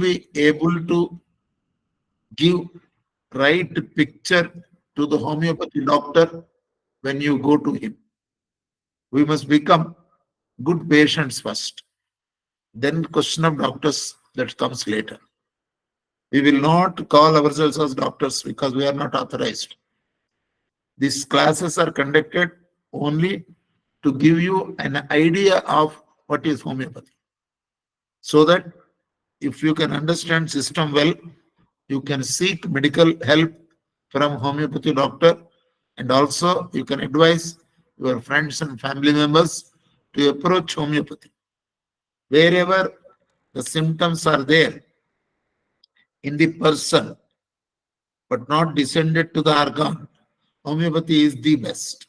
be able to give right picture to the homeopathy doctor when you go to him. We must become good patients first. Then question of doctors that comes later. We will not call ourselves as doctors because we are not authorized. These classes are conducted only to give you an idea of what is homeopathy. So that if you can understand system well, you can seek medical help from homeopathy doctor, and also you can advise your friends and family members to approach homeopathy. Wherever the symptoms are there in the person but not descended to the organ, homeopathy is the best.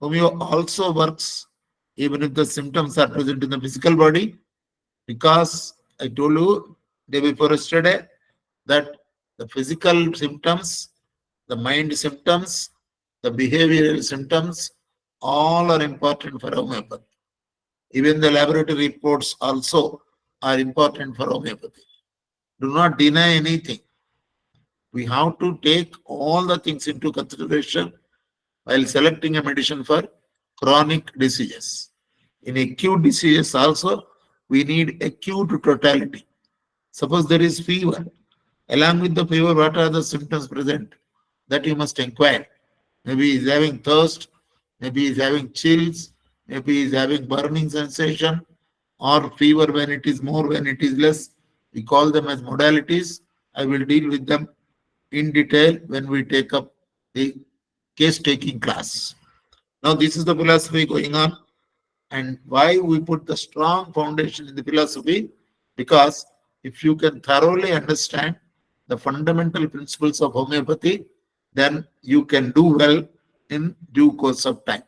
Homeo also works even if the symptoms are present in the physical body, because I told you day before yesterday that the physical symptoms, the mind symptoms, the behavioral symptoms, all are important for homeopathy. Even the laboratory reports also are important for homeopathy. Do not deny anything. We have to take all the things into consideration while selecting a medicine for chronic diseases. In acute diseases also, we need acute totality. Suppose there is fever. Along with the fever, what are the symptoms present? That you must inquire. Maybe he is having thirst, maybe he is having chills, maybe he is having burning sensation, or fever when it is more, when it is less. We call them as modalities. I will deal with them in detail when we take up the case taking class. Now, this is the philosophy going on, and why we put the strong foundation in the philosophy, because if you can thoroughly understand the fundamental principles of homeopathy, then you can do well in due course of time.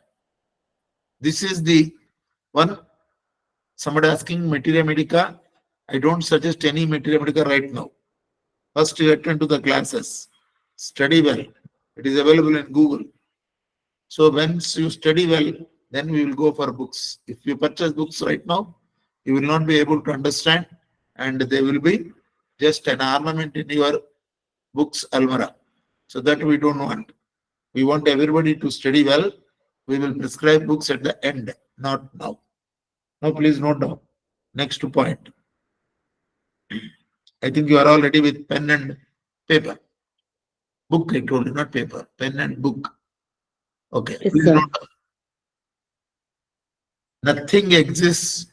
This is the one. Somebody asking materia medica. I don't suggest any materia medica right now. First, you attend to the classes, study well. It is available in Google. So once you study well, then we will go for books. If you purchase books right now, you will not be able to understand, and they will be just an ornament in your books almara. So that we don't want. We want everybody to study well. We will prescribe books at the end, not now. Now please note down. Next point. I think you are all ready with pen and paper. Book, I told you, not paper. Pen and book. Okay. Yes, Please sir. note down. Nothing exists.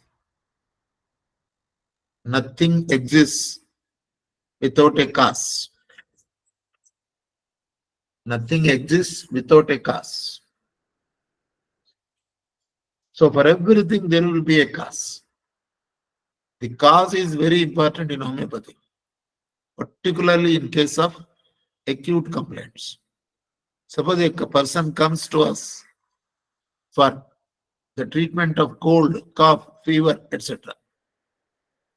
Nothing exists without a cause. Nothing exists without a cause. So for everything there will be a cause. The cause is very important in homeopathy, particularly in case of acute complaints. Suppose a person comes to us for the treatment of cold, cough, fever, etc.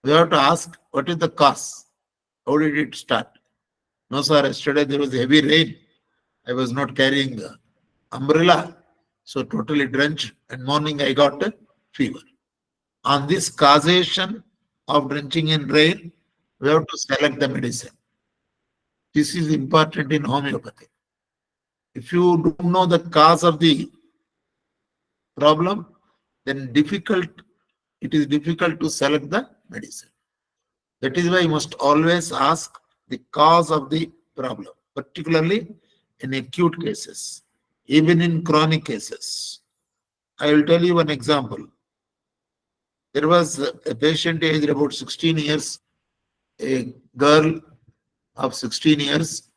We have to ask, what is the cause? How did it start? No, sir, yesterday there was heavy rain. I was not carrying the umbrella, so totally drenched, and morning I got a fever. On this causation of drenching in rain, we have to select the medicine. This is important in homeopathy. If you don't know the cause of the problem, then it is difficult to select the medicine. That is why you must always ask the cause of the problem, particularly in acute cases, even in chronic cases. I will tell you one example. There was a patient aged about 16 years, a girl of 16 years.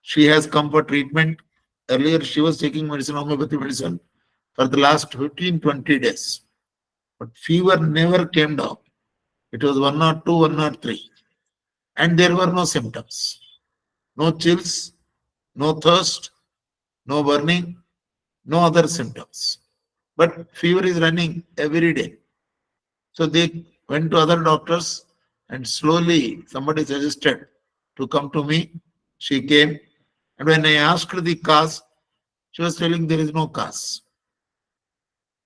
She has come for treatment. Earlier, she was taking medicine, homeopathy medicine, for the last 15-20 days. But fever never came down. It was 102, 103. And there were no symptoms. No chills, no thirst, no burning, no other symptoms. But fever is running every day. So they went to other doctors, and slowly somebody suggested to come to me. She came, and when I asked her the cause, she was telling there is no cause.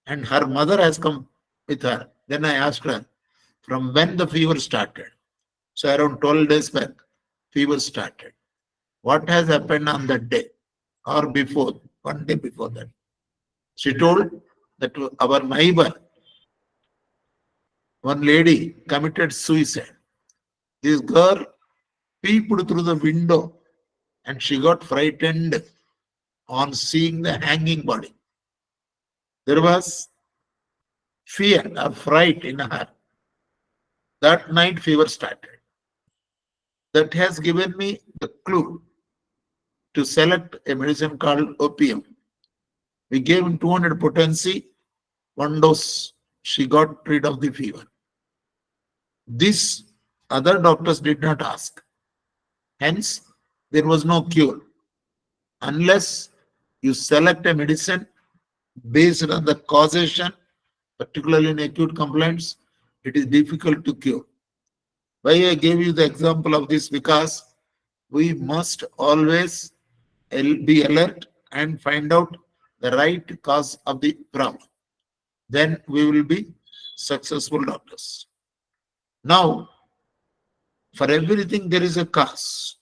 And her mother has come with her. Then I asked her from when the fever started. So around 12 days back, fever started. What has happened on that day or before, one day before that? She told that our neighbor, one lady, committed suicide. This girl peeped through the window and she got frightened on seeing the hanging body. There was fear or fright in her. That night, fever started. That has given me the clue to select a medicine called opium. We gave him 200 potency, one dose. She got rid of the fever. This other doctors did not ask. Hence, there was no cure. Unless you select a medicine based on the causation, particularly in acute complaints, it is difficult to cure. Why I gave you the example of this? Because we must always be alert and find out the right cause of the problem. Then we will be successful doctors. Now, for everything there is a cause.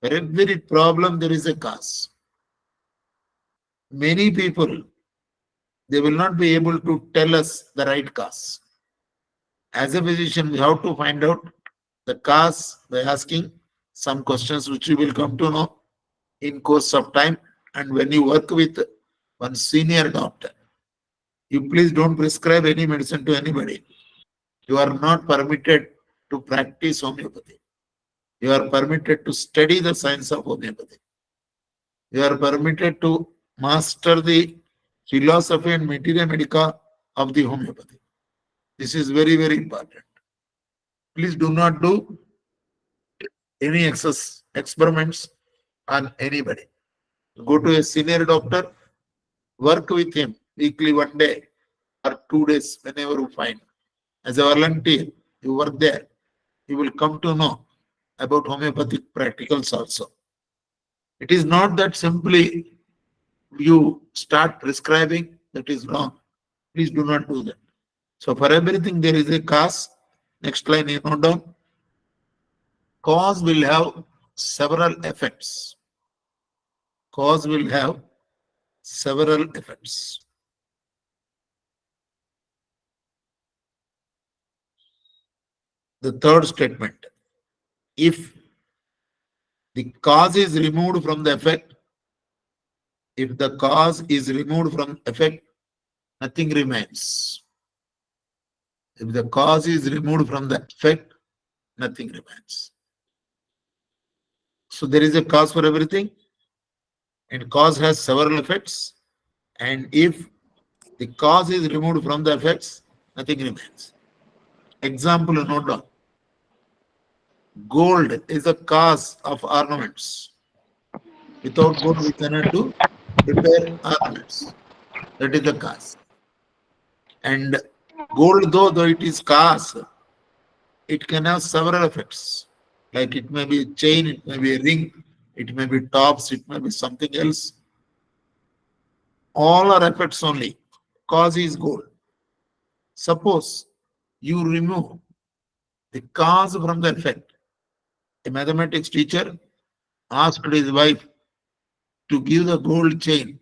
For every problem there is a cause. Many people, they will not be able to tell us the right cause. As a physician, we have to find out the cause by asking some questions which you will come to know in course of time. And when you work with one senior doctor, you please don't prescribe any medicine to anybody. You are not permitted to practice homeopathy. You are permitted to study the science of homeopathy. You are permitted to master the philosophy and materia medica of the homeopathy. This is very, very important. Please do not do any experiments on anybody. Go to a senior doctor, work with him weekly, one day or 2 days, whenever you find. As a volunteer, you work there. You will come to know about homeopathic practicals also. It is not that simply you start prescribing, that is wrong. Please do not do that. So for everything there is a cause. Next line you note down. Cause will have several effects. Cause will have several effects. The third statement. If the cause is removed from the effect, if the cause is removed from effect, nothing remains. If the cause is removed from the effect, nothing remains. So there is a cause for everything, and cause has several effects. And if the cause is removed from the effects, nothing remains. Example, note down. Gold is the cause of ornaments. Without gold, we cannot do prepare ornaments. That is the cause. And gold, though it is cause, it can have several effects. Like it may be a chain, it may be a ring, it may be tops, it may be something else. All are effects only. Cause is gold. Suppose you remove the cause from the effect. A mathematics teacher asked his wife to give the gold chain,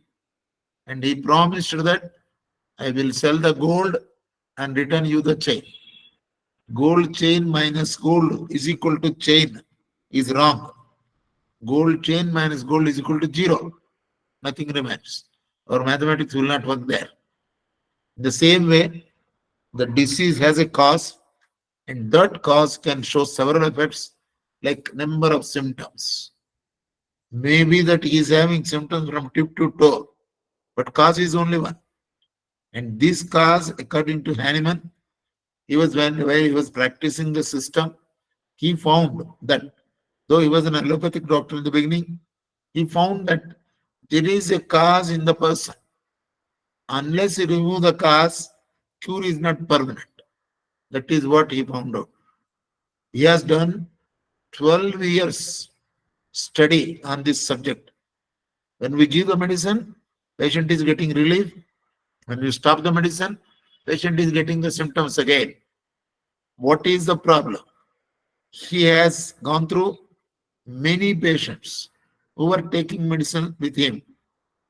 and he promised that I will sell the gold and return you the chain. Gold chain minus gold is equal to chain is wrong. Gold chain minus gold is equal to 0. Nothing remains. Our mathematics will not work there. The same way, the disease has a cause, and that cause can show several effects like number of symptoms. Maybe that he is having symptoms from tip to toe, but cause is only one. And this cause, according to Hahnemann, while he was practicing the system, he found that though he was an allopathic doctor in the beginning, he found that there is a cause in the person. Unless you remove the cause, cure is not permanent. That is what he found out. He has done 12 years study on this subject. When we give the medicine, patient is getting relief. When we stop the medicine, patient is getting the symptoms again. What is the problem? He has gone through many patients who were taking medicine with him.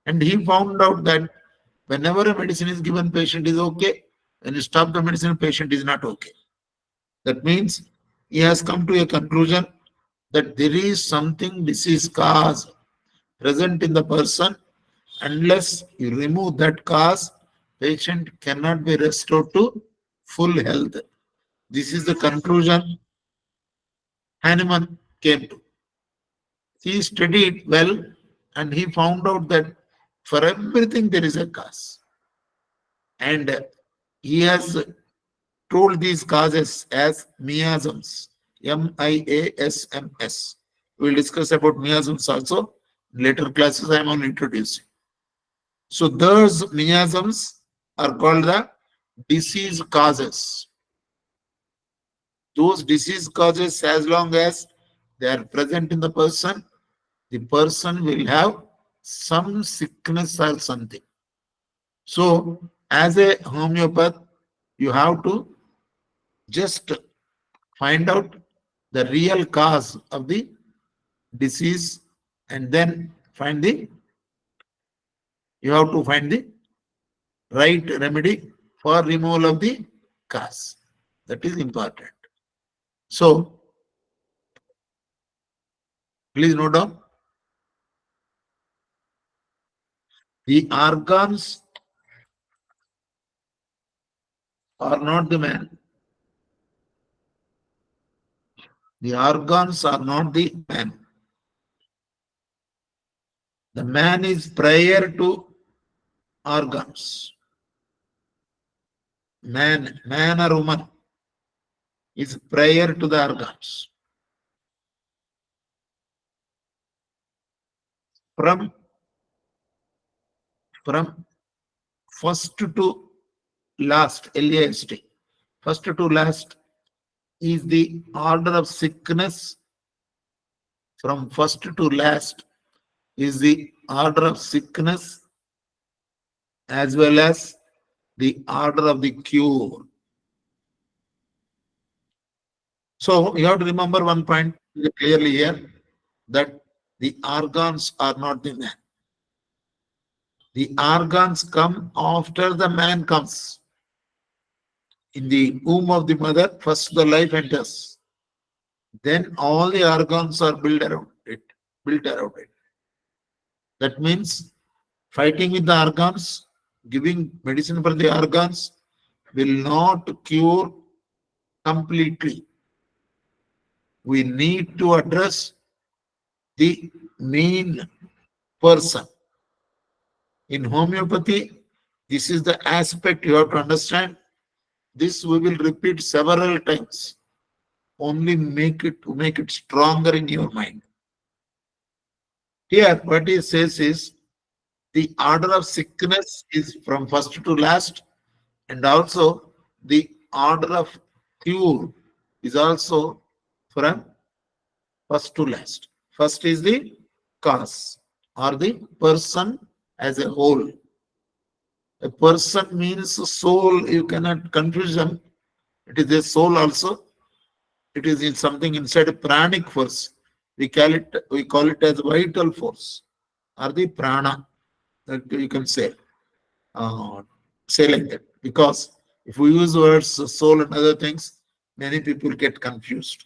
And he found out that whenever a medicine is given, patient is okay. When you stop the medicine, patient is not okay. That means he has come to a conclusion that there is something disease cause present in the person. Unless you remove that cause, patient cannot be restored to full health. This is the conclusion Hahnemann came to. He studied well and he found out that for everything there is a cause. And he has told these causes as miasms, miasms. We'll discuss about miasms also. In later classes, I am only introducing. So those miasms are called the disease causes. Those disease causes, as long as they are present in the person will have some sickness or something. So, as a homeopath, you have to just find out the real cause of the disease and then you have to find the right remedy for removal of the cause. That is important. So, please note down the organs are not the man. The organs are not the man. The man is prior to organs. Man or woman is prior to the organs. From from first to last, last, first to last is the order of sickness. From first to last is the order of sickness as well as the order of the cure. So you have to remember one point clearly here, that the organs are not the man. The organs come after the man comes. In the womb of the mother, first the life enters. Then all the organs are built around it. Built around it. That means fighting with the organs, giving medicine for the organs will not cure completely. We need to address the main person. In homeopathy, this is the aspect you have to understand. This we will repeat several times. Only make it stronger in your mind. Here, what he says is the order of sickness is from first to last, and also the order of cure is also from first to last. First is the cause or the person as a whole. A person means soul, you cannot confuse them. It is a soul also. It is in something inside a pranic force. We call it as vital force or the prana. That you can uh, say like that. Because if we use words soul and other things, many people get confused.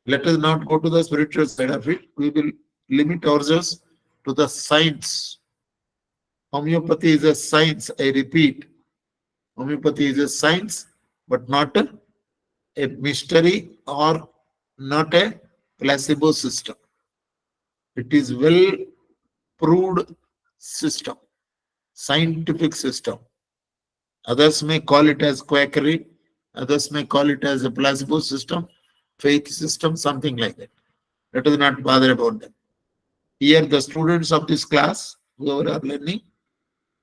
Let us not go to the spiritual side of it. We will limit ourselves to the science. Homeopathy is a science. I repeat, homeopathy is a science, but not a mystery or not a placebo system. It is well proved system, scientific system. Others may call it as quackery, others may call it as a placebo system, faith system, something like that. Let us not bother about them. Here, the students of this class, whoever are learning,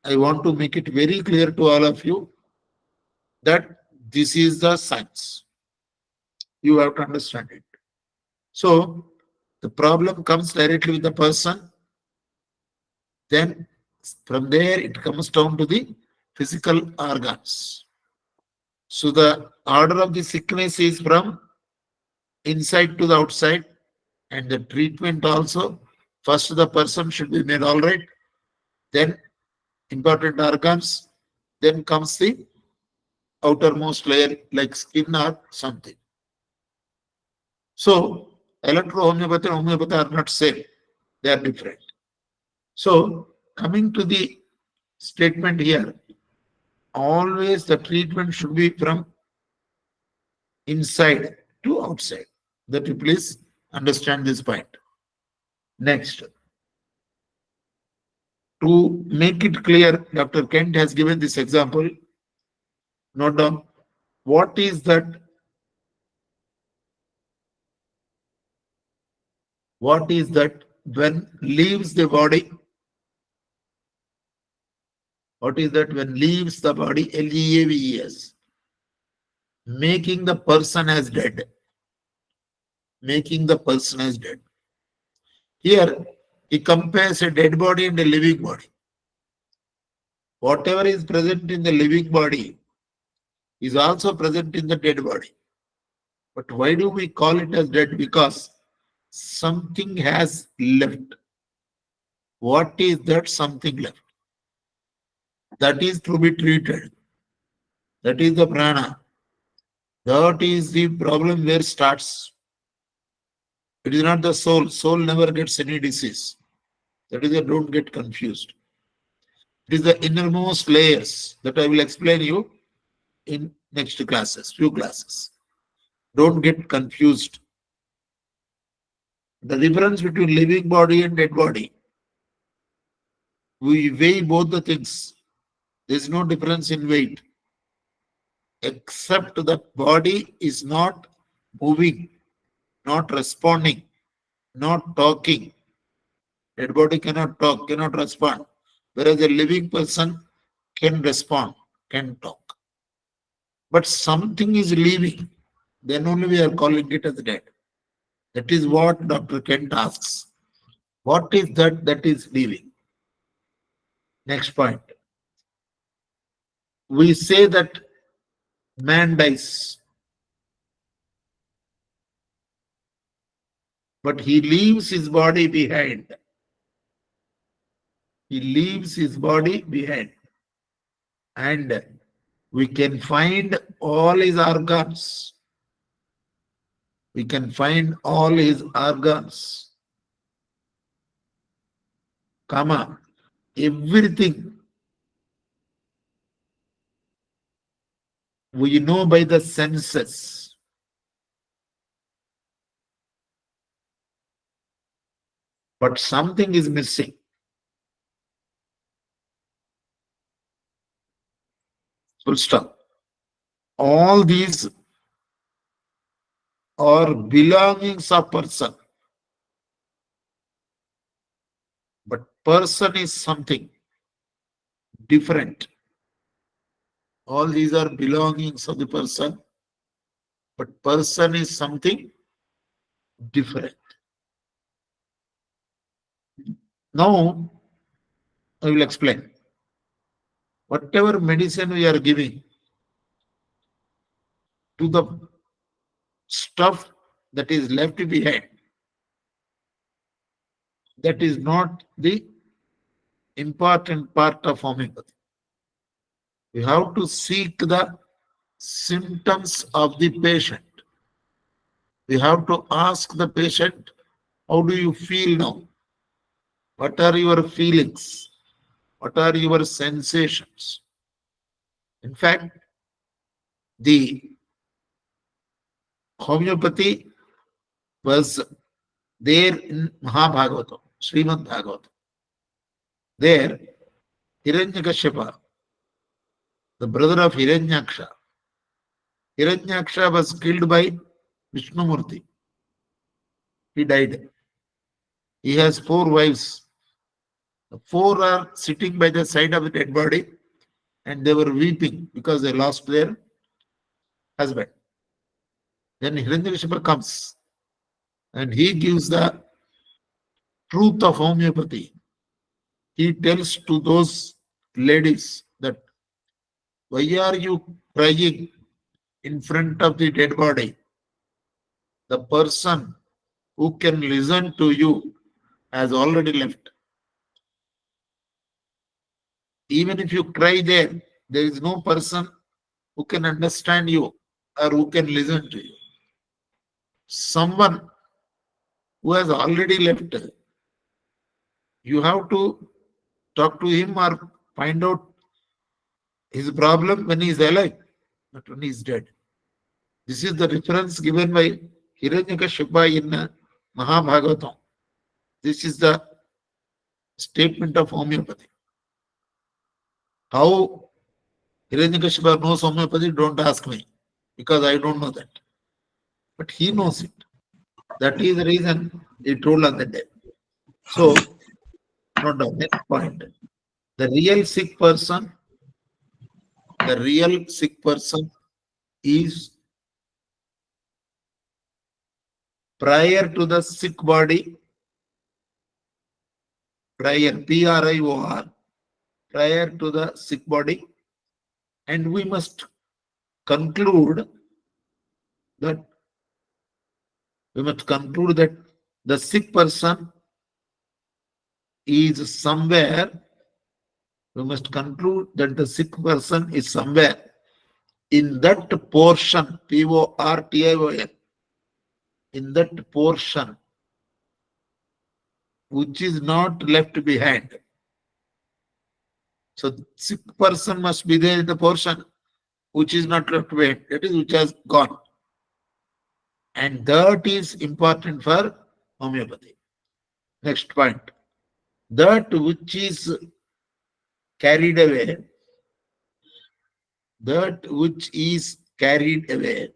I want to make it very clear to all of you that this is the science. You have to understand it. So, the problem comes directly with the person. Then, from there, it comes down to the physical organs. So, the order of the sickness is from inside to the outside, and the treatment also. First, the person should be made all right, then important organs, then comes the outermost layer like skin or something. So, electro-homeopathy and homeopathy are not same, they are different. So, coming to the statement here, always the treatment should be from inside to outside. That you please understand this point. Next, to make it clear, Dr. Kent has given this example. Note down what is that? What is that when leaves the body? What is that when leaves the body? Leaves, making the person as dead. Making the person as dead. Here, he compares a dead body and a living body. Whatever is present in the living body is also present in the dead body. But why do we call it as dead? Because something has left. What is that something left? That is to be treated. That is the prana. That is the problem where starts. It is not the soul. Soul never gets any disease. That is why don't get confused. It is the innermost layers that I will explain you in next classes, few classes. Don't get confused. The difference between living body and dead body. We weigh both the things. There is no difference in weight. Except the body is not moving, not responding, not talking. Dead body cannot talk, cannot respond. Whereas a living person can respond, can talk. But something is leaving. Then only we are calling it as dead. That is what Dr. Kent asks. What is that is leaving? Next point. We say that man dies, but he leaves his body behind. He leaves his body behind. And we can find all his organs. We can find all his organs. Comma. Everything we know by the senses. But something is missing. Full stop. All these are belongings of person. But person is something different. All these are belongings of the person. But person is something different. Now, I will explain. Whatever medicine we are giving to the stuff that is left behind, that is not the important part of homeopathy. We have to seek the symptoms of the patient. We have to ask the patient, how do you feel now? What are your feelings? What are your sensations? In fact, the homeopathy was there in Mahabhagavatam, Srimad Bhagavatam. There, Hiranyakashipa, the brother of Hiranyaksha, Hiranyaksha was killed by Vishnumurti. He died. He has 4 wives. The 4 are sitting by the side of the dead body and they were weeping because they lost their husband. Then Hiranyakashipa comes and he gives the truth of homeopathy. He tells to those ladies that, why are you crying in front of the dead body? The person who can listen to you has already left. Even if you cry there is no person who can understand you or who can listen to you. Someone who has already left, you have to talk to him or find out his problem when he is alive, not when he is dead. This is the reference given by Hiranyakashipu in Mahabhagavatam. This is the statement of homeopathy. How Hiranyakashipu knows homeopathy, don't ask me, because I don't know that. But he knows it. That is the reason he told on the day. So, note down next point. The real sick person is prior to the sick body, prior, prior to the sick body, and we must conclude that the sick person is somewhere. We must conclude that the sick person is somewhere in that portion, Portion, in that portion which is not left behind. So sick person must be there in the portion which is not left behind, that is which has gone. And that is important for homeopathy. Next point. That which is carried away, that which is carried away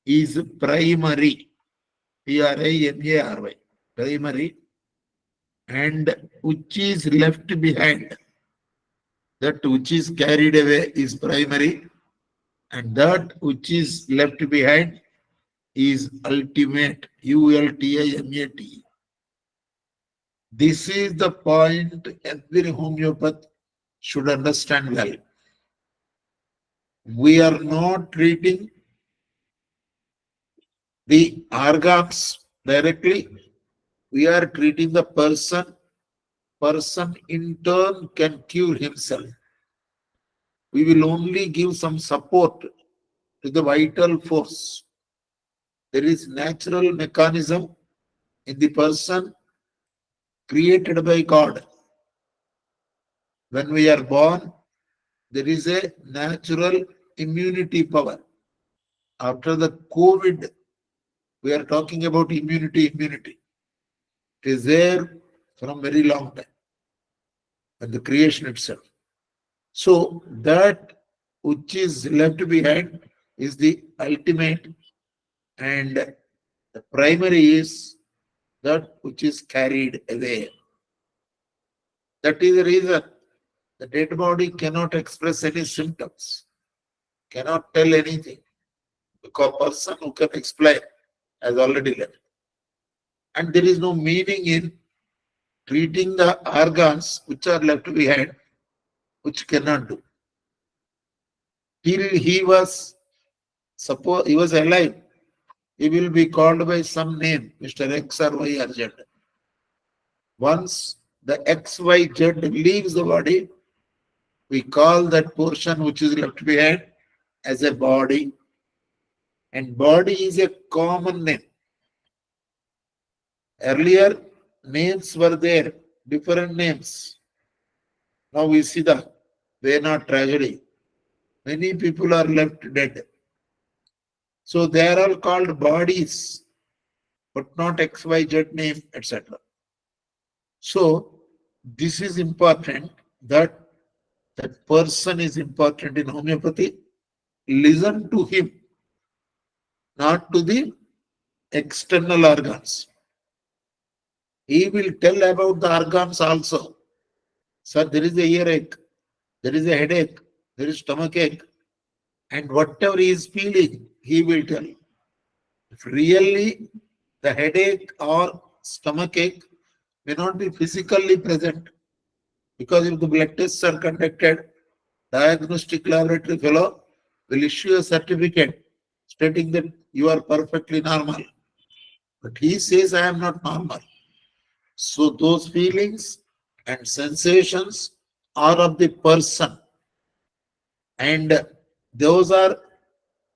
is primary, Primary, primary, and which is left behind, that which is carried away is primary, and that which is left behind is ultimate, Ultimate. This is the point every homeopath should understand well. We are not treating the organs directly, we are treating the person. Person in turn can cure himself. We will only give some support to the vital force. There is natural mechanism in the person created by God. When we are born, there is a natural immunity power. After the COVID, we are talking about immunity. It is there from very long time, and the creation itself. So that which is left behind is the ultimate, and the primary is that which is carried away. That is the reason the dead body cannot express any symptoms, cannot tell anything, because person who can explain has already left. And there is no meaning in treating the organs which are left behind, which cannot do. Till he was, suppose he was alive, he will be called by some name, Mr. X or Y or Z. Once the XYZ leaves the body, we call that portion which is left behind as a body. And body is a common name. Earlier, names were there, different names. Now we see the Vena tragedy. Many people are left dead. So they are all called bodies, but not XYZ name, etc. So this is important, that that person is important in homeopathy. Listen to him, not to the external organs. He will tell about the organs also. Sir, there is a earache, there is a headache, there is stomach ache, and whatever he is feeling, he will tell. If really the headache or stomach ache may not be physically present, because if the blood tests are conducted, diagnostic laboratory fellow will issue a certificate stating that you are perfectly normal. But he says, I am not normal. So those feelings and sensations are of the person, and those are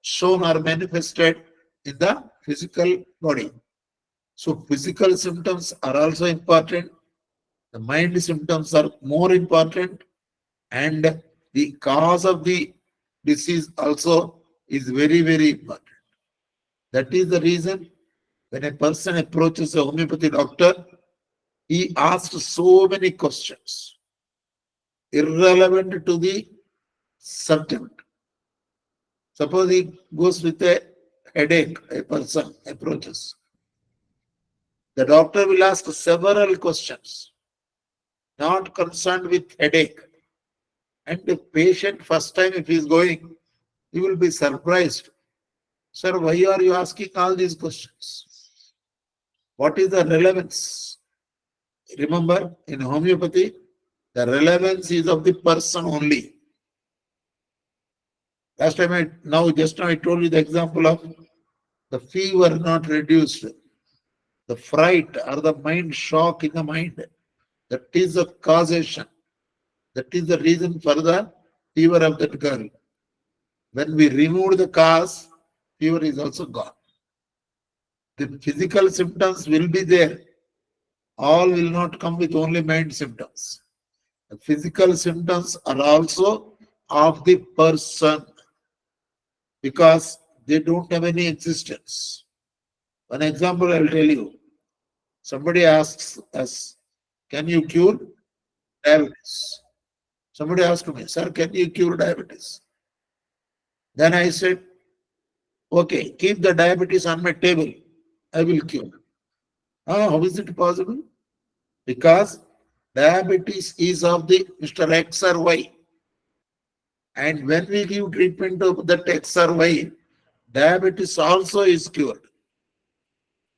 shown or manifested in the physical body. So physical symptoms are also important. The mind symptoms are more important, and the cause of the disease also is very, very important. That is the reason when a person approaches a homeopathy doctor, he asks so many questions irrelevant to the subject. Suppose he goes with a headache, a person approaches. The doctor will ask several questions, not concerned with headache. And the patient, first time if he is going, he will be surprised. Sir, why are you asking all these questions? What is the relevance? Remember, in homeopathy, the relevance is of the person only. Last time just now I told you the example of the fever not reduced, the fright or the mind shock in the mind. That is the causation. That is the reason for the fever of that girl. When we remove the cause, fever is also gone. The physical symptoms will be there. All will not come with only mind symptoms. The physical symptoms are also of the person because they don't have any existence. One example I'll tell you. Somebody asks us, can you cure diabetes? Somebody asked me, sir, can you cure diabetes? Then I said, okay, keep the diabetes on my table. I will cure. How is it possible? Because diabetes is of the Mr. X or Y. And when we give treatment of that X or Y, diabetes also is cured.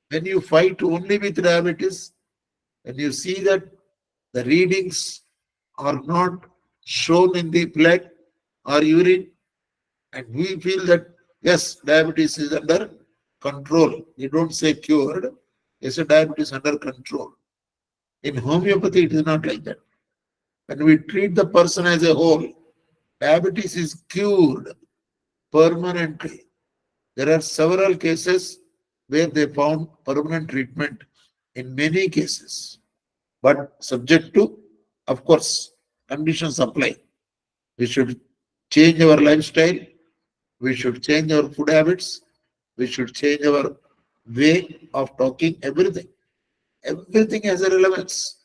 When you fight only with diabetes, when you see that the readings are not shown in the blood or urine, and we feel that yes, diabetes is under control. You don't say cured, you say diabetes under control. In homeopathy, it is not like that. When we treat the person as a whole, diabetes is cured permanently. There are several cases where they found permanent treatment in many cases, but subject to, of course, conditions apply. We should change our lifestyle. We should change our food habits. We should change our way of talking, everything. Everything has a relevance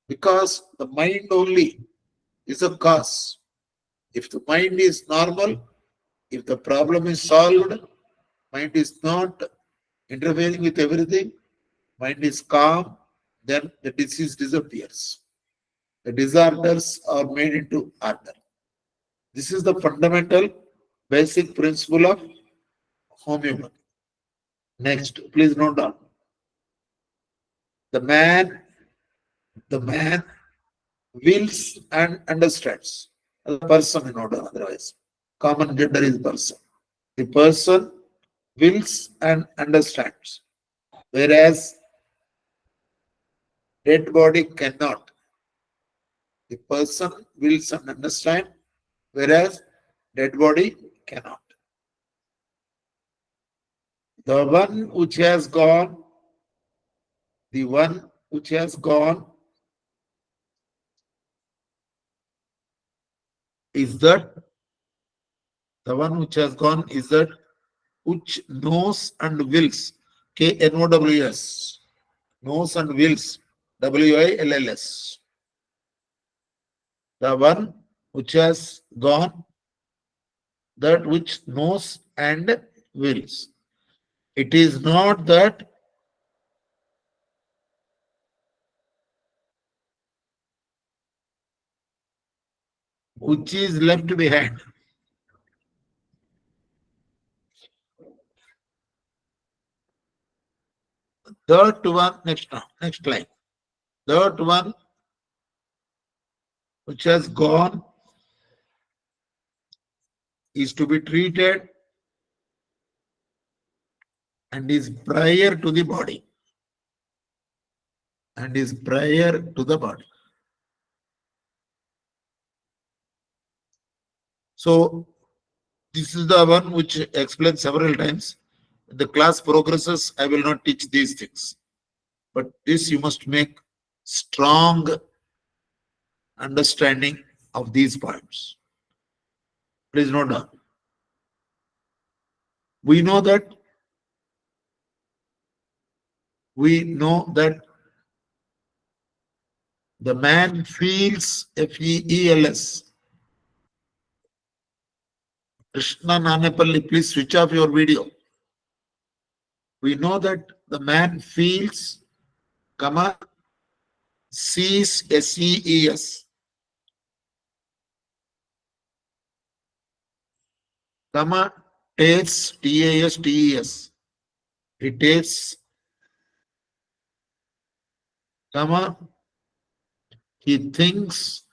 because the mind only is a cause. If the mind is normal, if the problem is solved, mind is not interfering with everything, mind is calm, then the disease disappears. The disorders are made into order. This is the fundamental basic principle of homeopathy. Next, please note down. The man, the man wills and understands. The person in order, otherwise. Common gender is person. The person wills and understands. Whereas dead body cannot. The person wills and understand, whereas dead body cannot. The one which has gone, the one which has gone is that, the one which has gone is that which knows and wills. KNOWS. Knows and wills. WILLS. The one which has gone, that which knows and wills. It is not that which is left behind. Third one, next line. Third one which has gone is to be treated and is prior to the body. And is prior to the body. So this is the one which explained several times. The class progresses, I will not teach these things. But this you must make strong understanding of these points. Please note down. We know that the man feels, F-E-E-L-S. Krishna Nanepalli, please switch off your video. We know that the man feels, sees, S-E-E-S, tastes, T-A-S-T-E-S. He tastes, he thinks,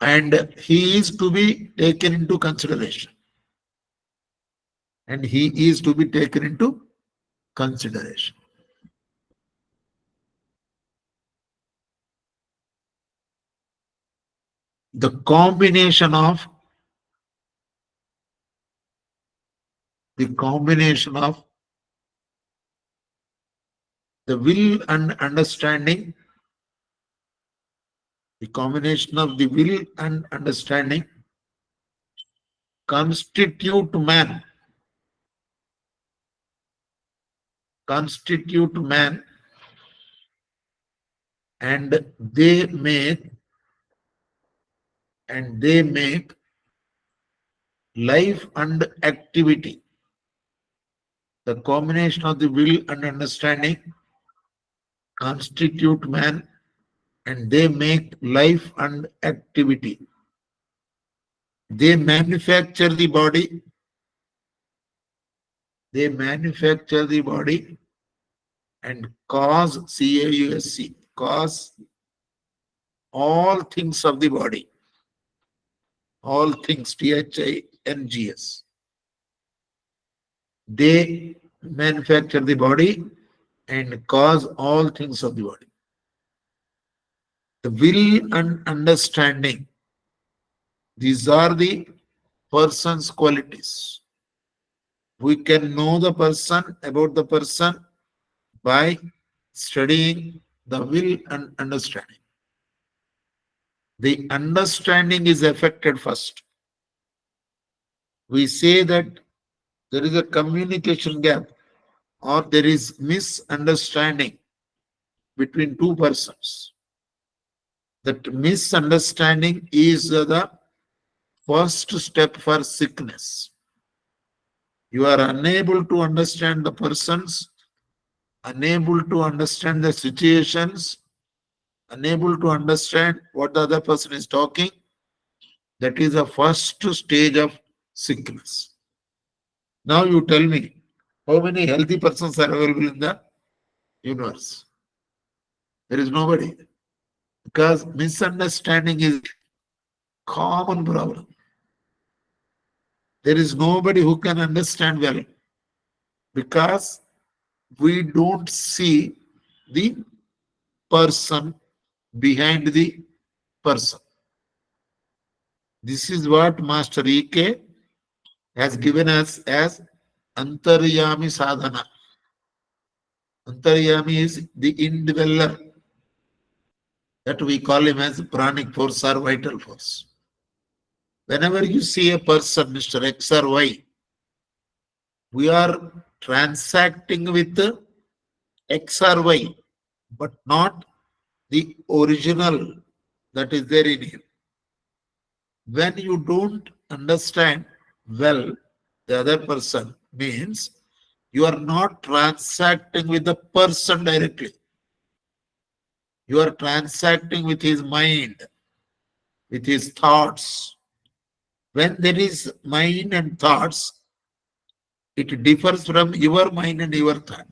and he is to be taken into consideration. And he is to be taken into consideration. The combination of the will and understanding, the combination of the will and understanding constitute man, and they make life and activity. The combination of the will and understanding constitute man, and they make life and activity. They manufacture the body. And cause, C-A-U-S-C, cause all things of the body. All things, T-H-I-N-G-S. They manufacture the body and cause all things of the body. The will and understanding, these are the person's qualities. We can know the person, about the person, by studying the will and understanding. The understanding is affected first. We say that there is a communication gap or there is misunderstanding between two persons. That misunderstanding is the first step for sickness. You are unable to understand the persons, unable to understand the situations, unable to understand what the other person is talking. That is the first stage of sickness. Now you tell me, how many healthy persons are available in the universe? There is nobody. Because misunderstanding is a common problem. There is nobody who can understand well. Because we don't see the person behind the person. This is what Master E.K. has given us as Antaryami Sadhana. Antaryami is the indweller. That we call him as pranic force or vital force. Whenever you see a person, Mr. X or Y, we are transacting with X or Y, but not the original that is there in him. When you don't understand well the other person, means you are not transacting with the person directly. You are transacting with his mind, with his thoughts. When there is mind and thoughts, it differs from your mind and your thought.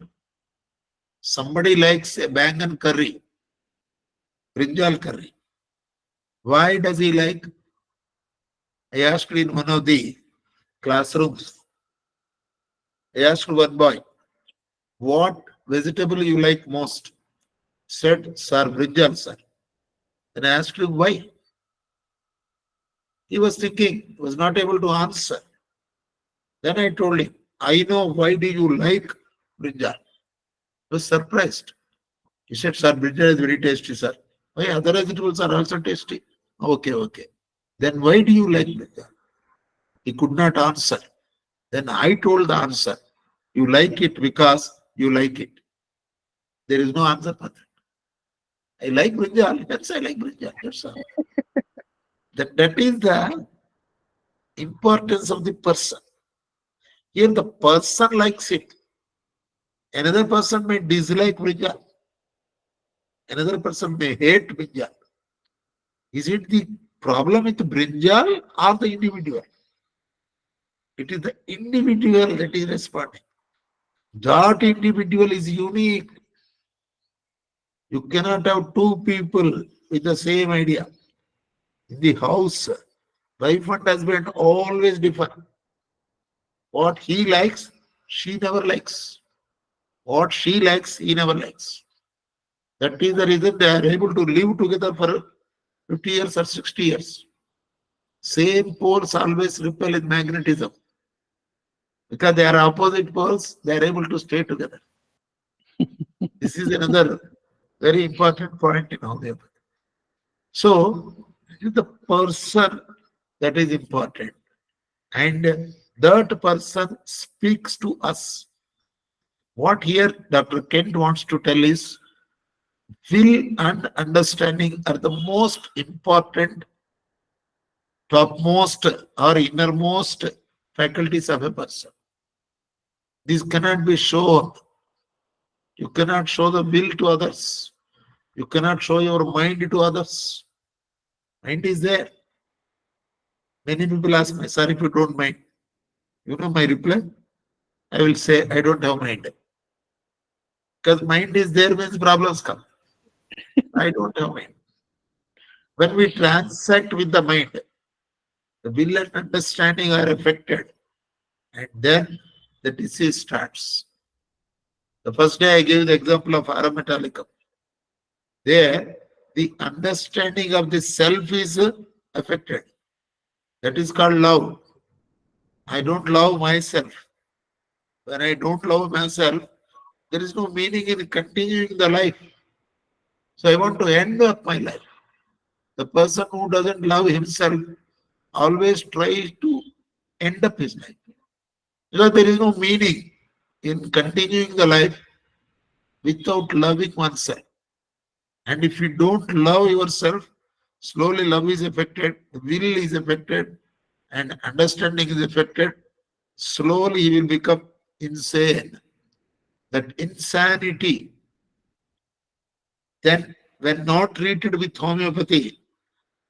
Somebody likes a bangan curry, brinjal curry. Why does he like? I asked in one of the classrooms. I asked one boy, what vegetable you like most? Said, sir, brinjal, sir. Then I asked him why. He was thinking, was not able to answer. Then I told him, I know why do you like brinjal. He was surprised. He said, sir, brinjal is very tasty, sir. Why other vegetables are also tasty? Okay, okay. Then why do you like brinjal? He could not answer. Then I told the answer. You like it because you like it. There is no answer for that. I like brinjal. Yes, I like brinjal. That's all. That is the importance of the person. Here the person likes it. Another person may dislike brinjal. Another person may hate brinjal. Is it the problem with brinjal or the individual? It is the individual that is responding. That individual is unique. You cannot have two people with the same idea. In the house, wife and husband always differ. What he likes, she never likes. What she likes, he never likes. That is the reason they are able to live together for 50 years or 60 years. Same poles always repel in magnetism. Because they are opposite poles, they are able to stay together. This is another very important point in homeopathy. So, it is the person that is important. And that person speaks to us. What here Dr. Kent wants to tell is will and understanding are the most important, topmost or innermost faculties of a person. This cannot be shown. You cannot show the will to others. You cannot show your mind to others. Mind is there. Many people ask me, sir, if you don't mind. You know my reply? I will say, I don't have mind. Because mind is there means problems come. I don't have mind. When we transact with the mind, the will and understanding are affected. And then the disease starts. The first day I gave the example of arum metallicum. There, the understanding of the self is affected. That is called love. I don't love myself. When I don't love myself, there is no meaning in continuing the life. So I want to end up my life. The person who doesn't love himself always tries to end up his life. Because there is no meaning in continuing the life without loving oneself. And if you don't love yourself, slowly love is affected, will is affected, and understanding is affected. Slowly he will become insane. That insanity, then when not treated with homeopathy,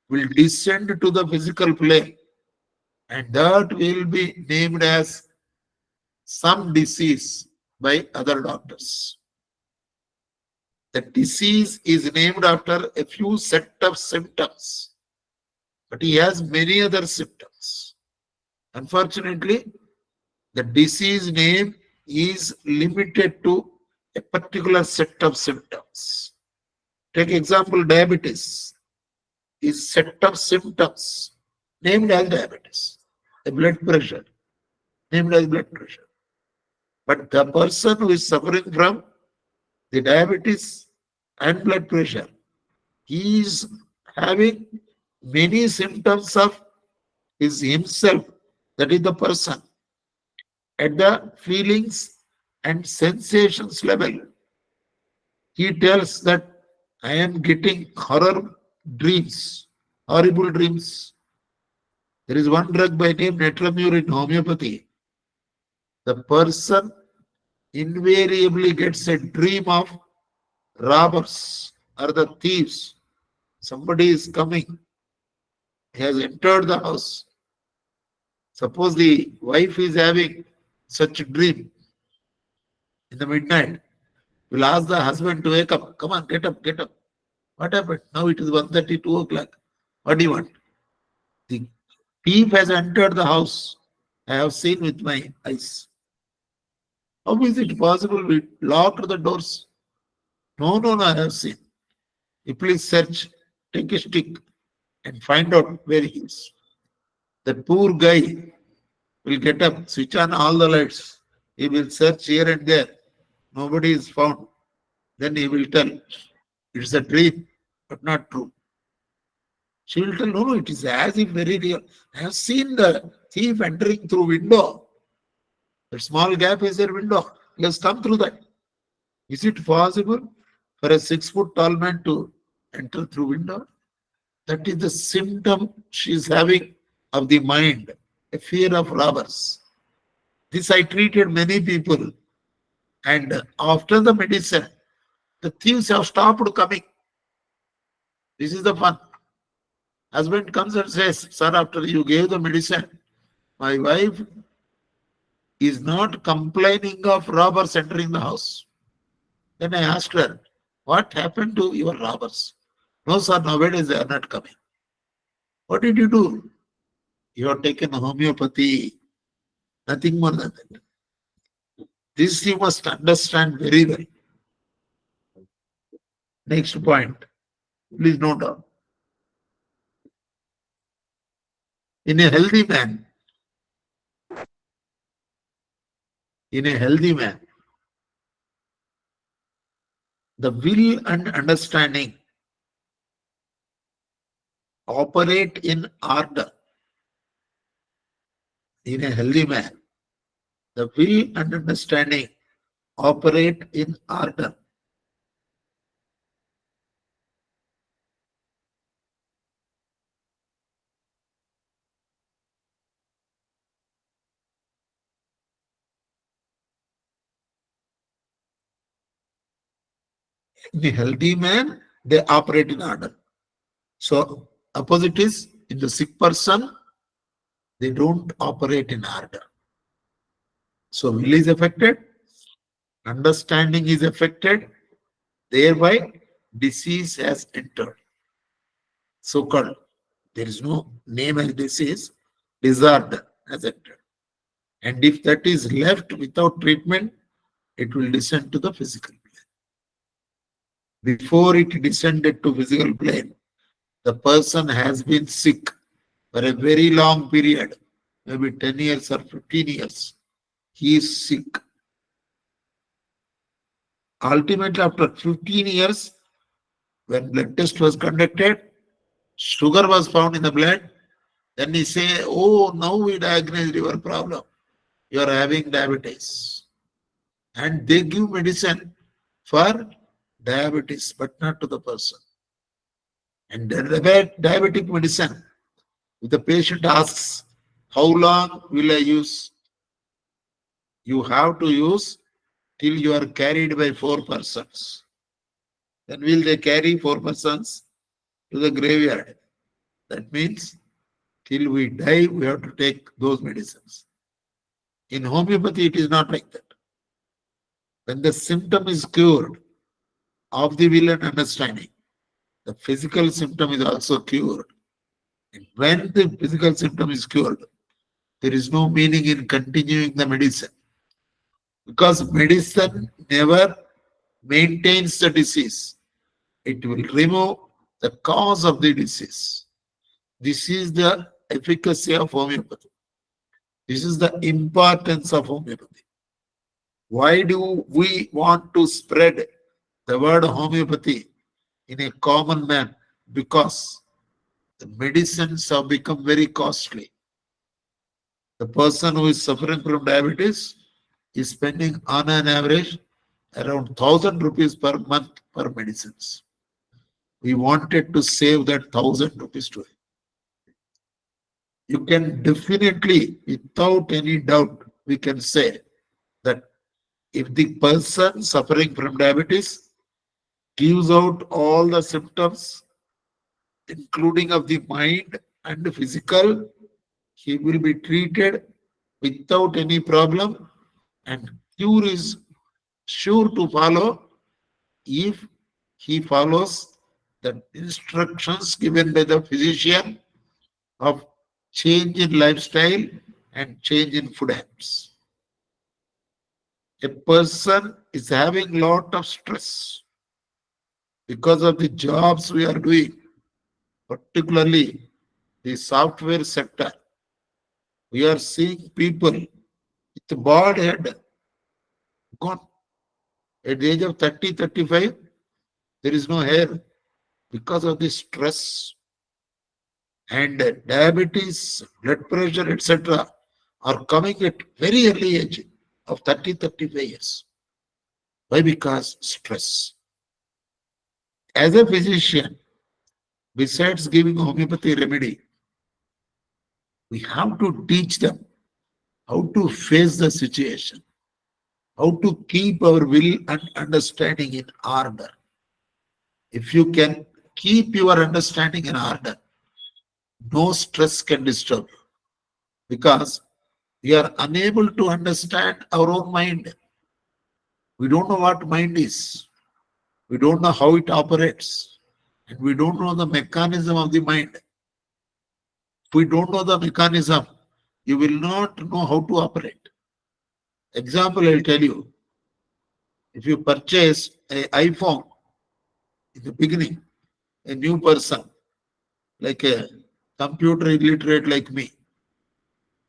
will descend to the physical plane. And that will be named as some disease by other doctors. The disease is named after a few set of symptoms, but he has many other symptoms. Unfortunately, the disease name is limited to a particular set of symptoms. Take example, diabetes is set of symptoms named as diabetes. A blood pressure named as blood pressure. But the person who is suffering from the diabetes and blood pressure, he is having many symptoms of his himself, that is the person, at the feelings and sensations level. He tells that I am getting horror dreams, horrible dreams. There is one drug by name Netramure in homeopathy. The person invariably gets a dream of robbers or the thieves. Somebody is coming. He has entered the house. Suppose the wife is having such a dream in the midnight. Will ask the husband to wake up. Come on, get up, get up. What happened? Now it is 1:30, 2 o'clock. What do you want? The thief has entered the house. I have seen with my eyes. How is it possible? We locked the doors. No, no, no, I have seen. You please search, take a stick and find out where he is. That poor guy will get up, switch on all the lights. He will search here and there. Nobody is found. Then he will tell, it's a dream, but not true. She will tell, no, no, it is as if very real. I have seen the thief entering through window. That small gap is their window. He has come through that. Is it possible for a 6 foot tall man to enter through window? That is the symptom she is having of the mind, a fear of robbers. This I treated many people, and after the medicine, the thieves have stopped coming. This is the fun. Husband comes and says, sir, after you gave the medicine, my wife is not complaining of robbers entering the house. Then I asked her, what happened to your robbers? No, sir, nowadays they are not coming. What did you do? You have taken homeopathy, nothing more than that. This you must understand very well. Next point, please note down. In a healthy man, in a healthy man, the will and understanding operate in order. In a healthy man, the will and understanding operate in order. In a healthy man, they operate in order. So, opposite is in the sick person, they don't operate in order. So, will is affected, understanding is affected, thereby disease has entered. So called, there is no name as disease, disorder has entered. And if that is left without treatment, it will descend to the physical plane. Before it descended to physical plane, the person has been sick for a very long period, maybe 10 years or 15 years. He is sick. Ultimately, after 15 years, when blood test was conducted, sugar was found in the blood. Then he say, oh, now we diagnosed your problem. You are having diabetes. And they give medicine for diabetes, but not to the person. And the diabetic medicine, if the patient asks, how long will I use? You have to use till you are carried by 4 persons. Then will they carry 4 persons to the graveyard? That means till we die, we have to take those medicines. In homeopathy, it is not like that. When the symptom is cured of the will and understanding, the physical symptom is also cured. And when the physical symptom is cured, there is no meaning in continuing the medicine. Because medicine never maintains the disease. It will remove the cause of the disease. This is the efficacy of homeopathy. This is the importance of homeopathy. Why do we want to spread the word homeopathy in a common man? Because the medicines have become very costly. The person who is suffering from diabetes is spending on an average around 1,000 rupees per month per medicines. We wanted to save that 1,000 rupees to him. You can definitely, without any doubt, we can say that if the person suffering from diabetes gives out all the symptoms, including of the mind and the physical, he will be treated without any problem and cure is sure to follow if he follows the instructions given by the physician of change in lifestyle and change in food habits. A person is having lot of stress because of the jobs we are doing, particularly the software sector. We are seeing people with a bald head gone at the age of 30, 35. There is no hair because of the stress, and diabetes, blood pressure, etc. are coming at very early age of 30, 35 years. Why? Because stress. As a physician, besides giving homeopathy remedy, we have to teach them how to face the situation, how to keep our will and understanding in order. If you can keep your understanding in order, no stress can disturb you, because we are unable to understand our own mind. We don't know what mind is. We don't know how it operates. And we don't know the mechanism of the mind. If we don't know the mechanism, you will not know how to operate. Example, I'll tell you. If you purchase an iPhone in the beginning, a new person, like a computer illiterate like me,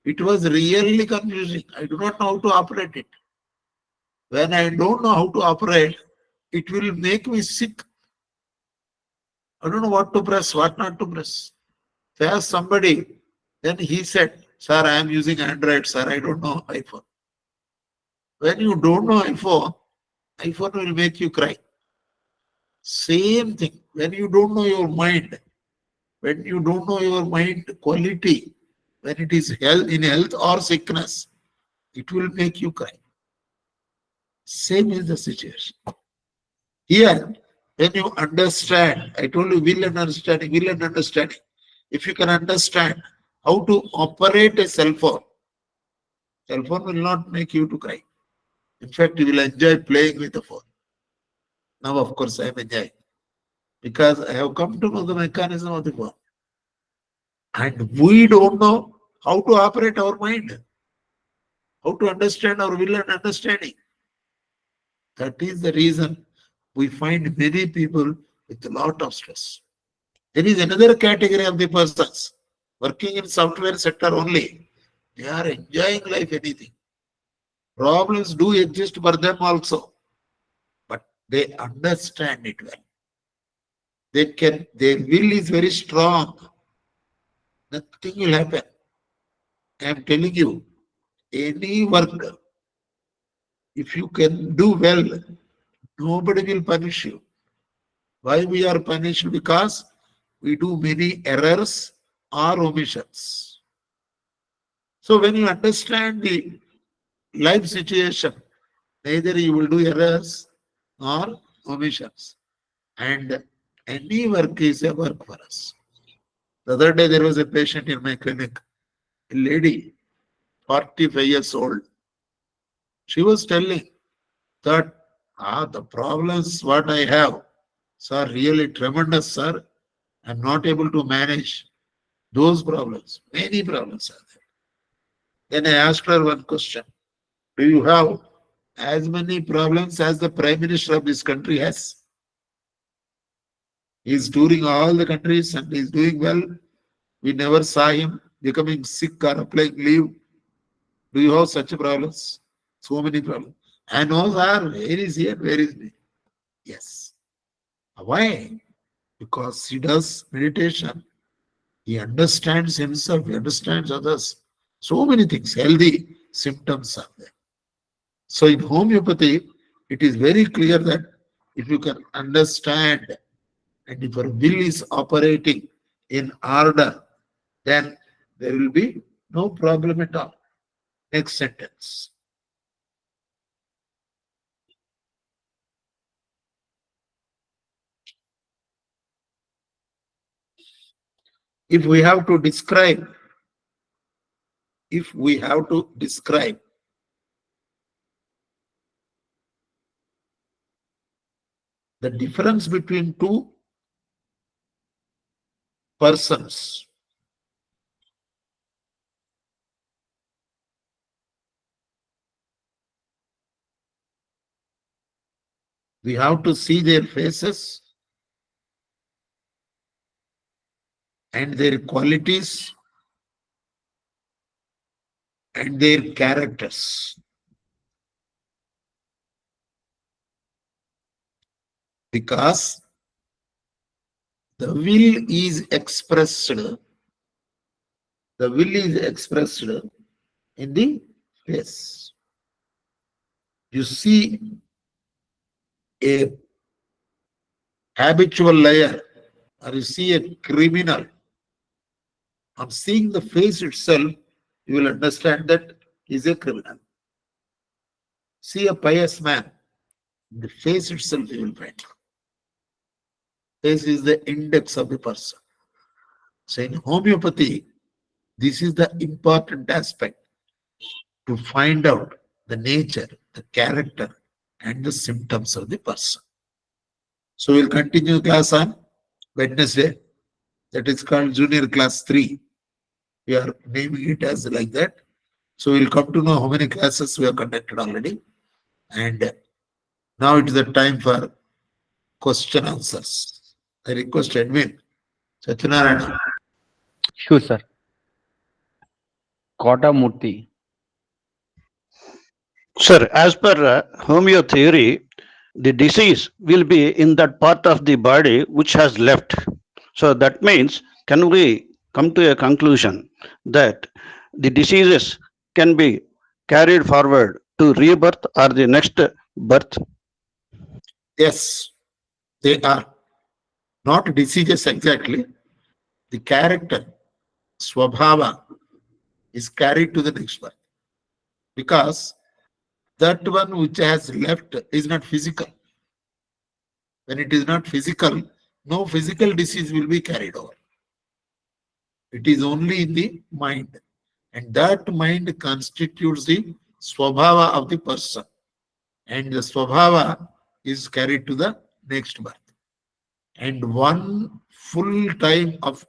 it was really confusing. I do not know how to operate it. When I don't know how to operate, it will make me sick. I don't know what to press, what not to press. If I ask somebody, then he said, "Sir, I am using Android, sir. I don't know iPhone." When you don't know iPhone will make you cry. Same thing. When you don't know your mind, when you don't know your mind quality, when it is health in health or sickness, it will make you cry. Same is the situation. Here, when you understand, I told you will and understanding. If you can understand how to operate a cell phone will not make you to cry. In fact, you will enjoy playing with the phone. Now, of course, I am enjoying because I have come to know the mechanism of the phone. And we don't know how to operate our mind, how to understand our will and understanding. That is the reason we find many people with a lot of stress. There is another category of the persons working in software sector only. They are enjoying life anything. Problems do exist for them also, but they understand it well. Their will is very strong. Nothing will happen. I am telling you, any work, if you can do well, nobody will punish you. Why we are punished? Because we do many errors or omissions. So when you understand the life situation, neither you will do errors nor omissions. And any work is a work for us. The other day there was a patient in my clinic, a lady, 45 years old. She was telling that the problems what I have, sir, really tremendous, sir. I'm not able to manage those problems. Many problems are there. Then I asked her one question. Do you have as many problems as the Prime Minister of this country has? He's touring all the countries and he's doing well. We never saw him becoming sick or applying leave. Do you have such problems? So many problems. I know, sir, where is he and where is me? Yes. Why? Because he does meditation. He understands himself, he understands others. So many things, healthy symptoms are there. So in homeopathy, it is very clear that if you can understand and if your will is operating in order, then there will be no problem at all. Next sentence. If we have to describe, if we have to describe The difference between two persons we have to see their faces and their qualities and their characters. Because the will is expressed, in the face. You see a habitual liar or you see a criminal, on seeing the face itself, you will understand that he is a criminal. See a pious man, the face itself you will find. Face is the index of the person. So in homeopathy, this is the important aspect to find out the nature, the character, and the symptoms of the person. So we'll continue class on Wednesday. That is called Junior Class 3. We are naming it as like that. So we'll come to know how many classes we have conducted already. And now it is the time for question answers. I request admin Satyanarayana. Sure, sir. Kota Murthy. Sir, as per homeo theory, the disease will be in that part of the body which has left. So that means, can we come to a conclusion that the diseases can be carried forward to rebirth or the next birth? Yes, they are not diseases exactly. The character, swabhava, is carried to the next birth. Because that one which has left is not physical. When it is not physical, no physical disease will be carried over. It is only in the mind. And that mind constitutes the swabhava of the person. And the swabhava is carried to the next birth. And one full time of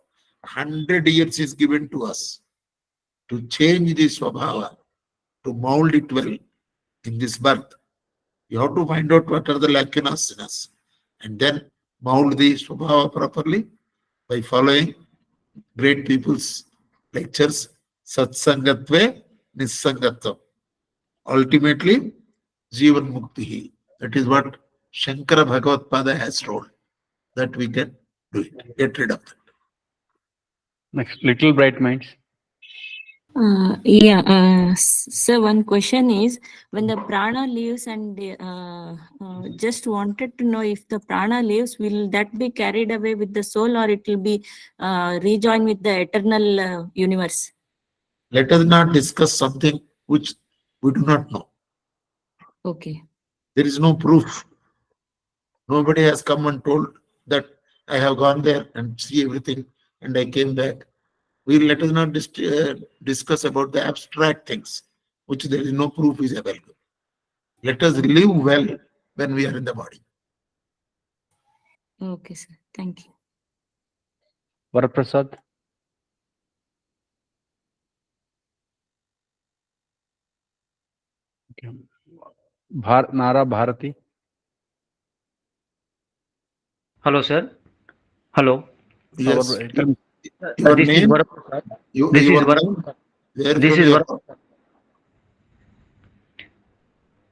100 years is given to us to change the swabhava, to mold it well in this birth. You have to find out what are the lacunas in us and then mold the swabhava properly by following great people's lectures, satsangatve nissangatvam. Ultimately, Jivan Mukti. That is what Shankara Bhagavad Pada has told, that we can do it, get rid of that. Next, Little Bright Minds. So one question is, when the prana leaves and just wanted to know if the prana leaves, will that be carried away with the soul or it will be rejoined with the eternal universe? Let us not discuss something which we do not know. Okay. There is no proof. Nobody has come and told that I have gone there and see everything and I came back. Let us not discuss about the abstract things, which there is no proof is available. Let us live well when we are in the body. Okay, sir. Thank you. Varaprasad. Okay. Nara Bharati. Hello, sir. Hello. Yes. Your Your this name? is Varaprasad. This This is name? Where This from is you Var. are?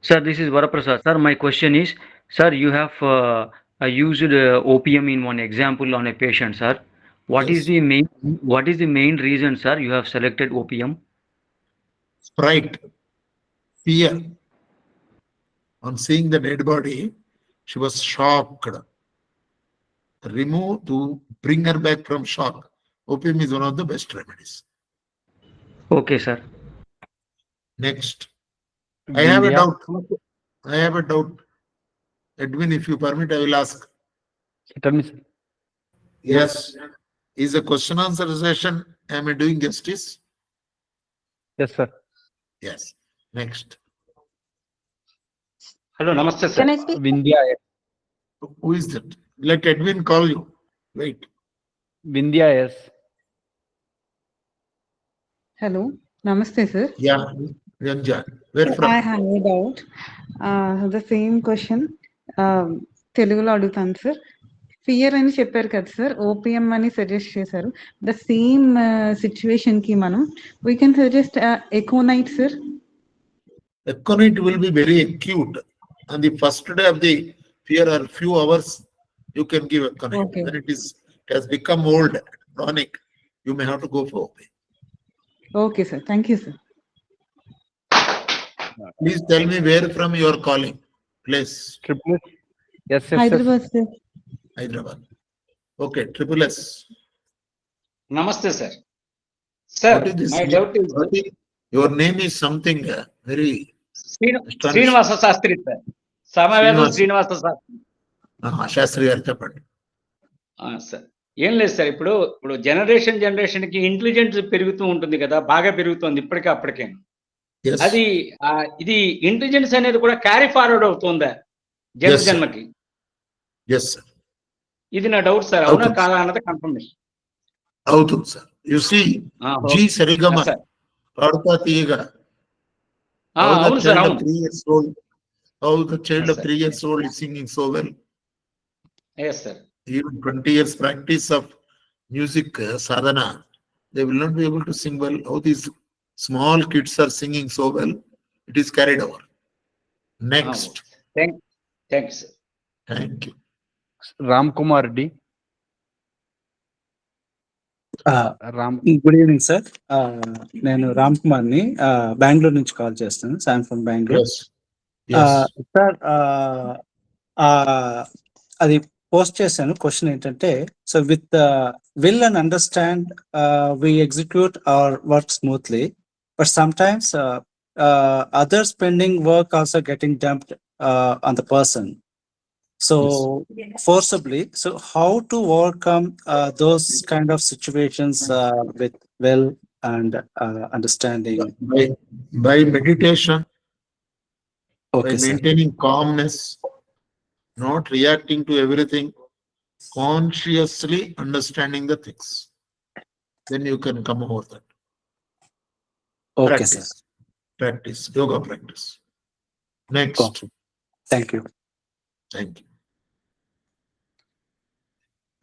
Sir, this is Varaprasad. Sir, my question is, sir, you have used opium in one example on a patient, sir. What is Yes. the main reason, sir, you have selected opium? Fright, fear. On seeing the dead body, she was shocked. To bring her back from shock, opium is one of the best remedies. Okay, sir. Next, I have a Vindhya. doubt. I have a doubt. Edwin, if you permit, I will ask. Tell me, sir. Yes. Is a question answer session? Am I doing justice? Yes, sir. Yes. Next. Hello, namaste, sir. Can I speak? Vindhya. Who is that? Let Edwin call you. Wait. Vindhya, yes. Hello, Namaste, sir. Yeah, Ranjan. Where I from? have a doubt. The same question. తెలుగులో అడుగుతాను sir. Fear అని చెప్పారు కదా sir, OPM అని suggest చేశారు. The same situation కి మనం we can suggest aconite sir. Aconite will be very acute. On the first day of the fear or few hours, you can give aconite. Okay. When it has become old, chronic, you may have to go for opium. Okay sir, thank you sir. Please tell me where from you are calling. Place. Triple S. Yes, yes, yes. Hyderabad sir. Hyderabad. Okay, triple S. Namaste, sir. Sir, What is this? my doubt is Your name is something very Srinivasa Sastri, sir. Samavedam Srinivasa Sastri. Shastri గారు చెప్పండి. Sir ఏం లేదు sir, ఇప్పుడు generation కి intelligence పెరుగుతూ ఉంటుంది కదా, బాగా పెరుగుతుంది ఇప్పటికే అప్పటికే. Yes. అది ఇది ఇంటెలిజెన్స్ అనేది కూడా క్యారీ ఫార్వర్డ్ అవుతుందా Yes, sir. జన్మకి? Yes, sir. ఇది నా డౌట్ సార్, అవునా అవుతుంది. కాదా అన్నది కన్ఫర్మేషన్. అవుతుంది sir. You see, G Sarigama sir Paaduta Theeyaga. అవును సార్, అవును. 3 years old. How the child Yes, of sir. 3 years old is singing so well. Yes sir. Even 20 years practice of music sadhana, they will not be able to sing well. How these small kids are singing so well, it is carried over. Next. Thank you sir. Thank you. Ram Kumar D. Ram. Good evening sir. నేను రామ్ కుమార్ ని బెంగళూరు నుంచి call చేస్తాను. Sam from Bengaluru. Yes. Yes. Sir అది post చేశాను. Question ఏంటంటే, so with will and understand we execute our work smoothly, but some times others pending work also getting dumped on the person. So forcibly, so how to overcome those kind of situations with will and understanding? By meditation, Okay, by sir. maintaining calmness, not reacting to everything, consciously understanding the things. Then you can come over that. Okay, Practice. sir. Practice. Yoga practice. Next. Okay. Thank you. Thank you.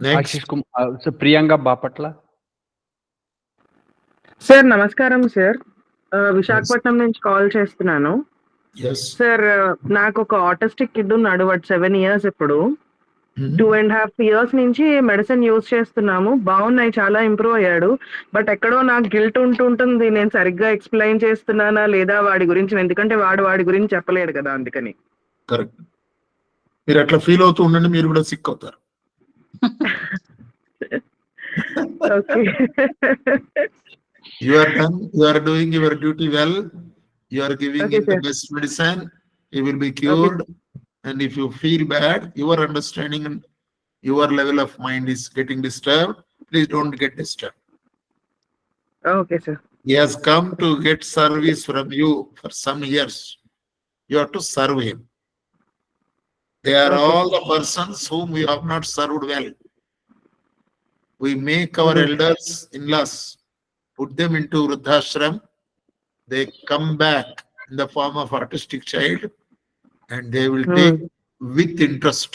Next. Ashish Kumar. So Priyanka Bapatla. Sir నమస్కారం sir. Visakhapatnam నుంచి call చేస్తున్నాను. Yes. Sir నాకు ఒక autistic kid ఉన్నాడు. వాడు 7 years ఇప్పుడు. Mhm. 2.5 years నుంచి medicine use చేస్తున్నాము. బాగున్నాయి, చాలా ఇంప్రూవ్ అయ్యాడు. బట్ ఎక్కడో నాకు గిల్ట్ ఉంటుంటుంది, నేను సరిగ్గా ఎక్స్ప్లెయిన్ చేస్తున్నానా లేదా వాడి గురించి, ఎందుకంటే వాడి గురించి చెప్పలేడు కదా, అందుకని. కరెక్ట్. మీరు అట్లా ఫీల్ అవుతూ ఉండండి, మీరు కూడా సిక్ అవుతారు. Okay. You are done. You are doing your duty well. You are giving Okay, him the sir. best medicine. He will be cured. And if you feel bad, your understanding and your level of mind is getting disturbed, please don't get disturbed. Okay sir. He has come to get service from you for some years. You have to serve him. They are Okay. all the persons whom we have not served well. We make our elders, in-laws, put them into Vruddhashram. They come back in the form of autistic child and they will take with interest.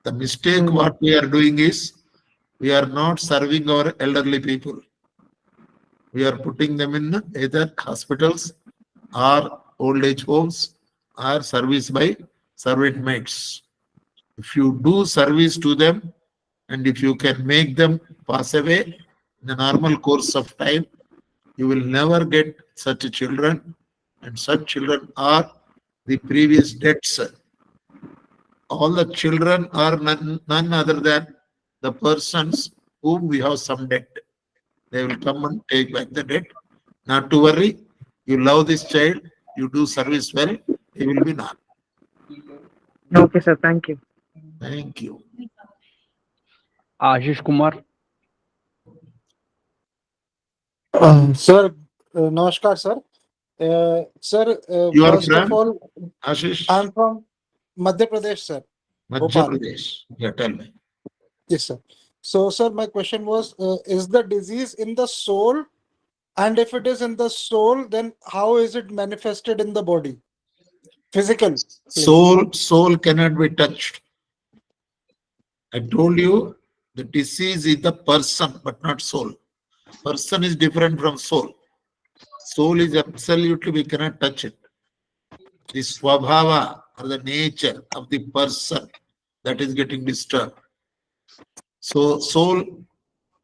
The mistake what we are doing is, we are not serving our elderly people. We are putting them in either hospitals or old age homes or service by servant maids. If you do service to them and if you can make them pass away in the normal course of time, you will never get such children, and such children are the previous debts. All the children are none other than the persons whom we have some debt. They will come and take back the debt. Not to worry, you love this child, you do service well, he will be not. Okay sir, thank you. Thank you. Ashish Kumar. Sir, namaskar, sir. Sir, You are first from? of all, Ashish? I'm from Madhya Pradesh, sir. Madhya Bhopal. Pradesh. Yeah, tell me. Yes, sir. So, sir, my question was, is the disease in the soul? And if it is in the soul, then how is it manifested in the body? Physical. Soul cannot be touched. I told you the disease is the person, but not soul. Person is different from soul. Soul is absolutely, we cannot touch it. The swabhava or the nature of the person that is getting disturbed. So soul,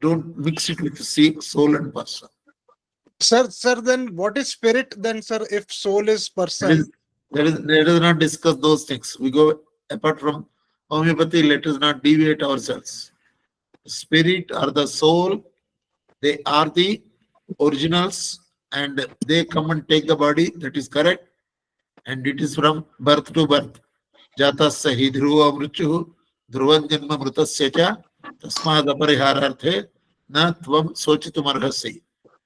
don't mix it with soul and person. Sir, then what is spirit then, sir, if soul is person? Let us not discuss those things. We go apart from homeopathy, let us not deviate ourselves. Spirit or the soul, they are the originals and they come and take the body. That is correct. And it is from birth to birth. Jatasya hi dhruva mrityuh dhruvan janma mritasya cha tasmad aparihararthe na tvam sochitum arhasi.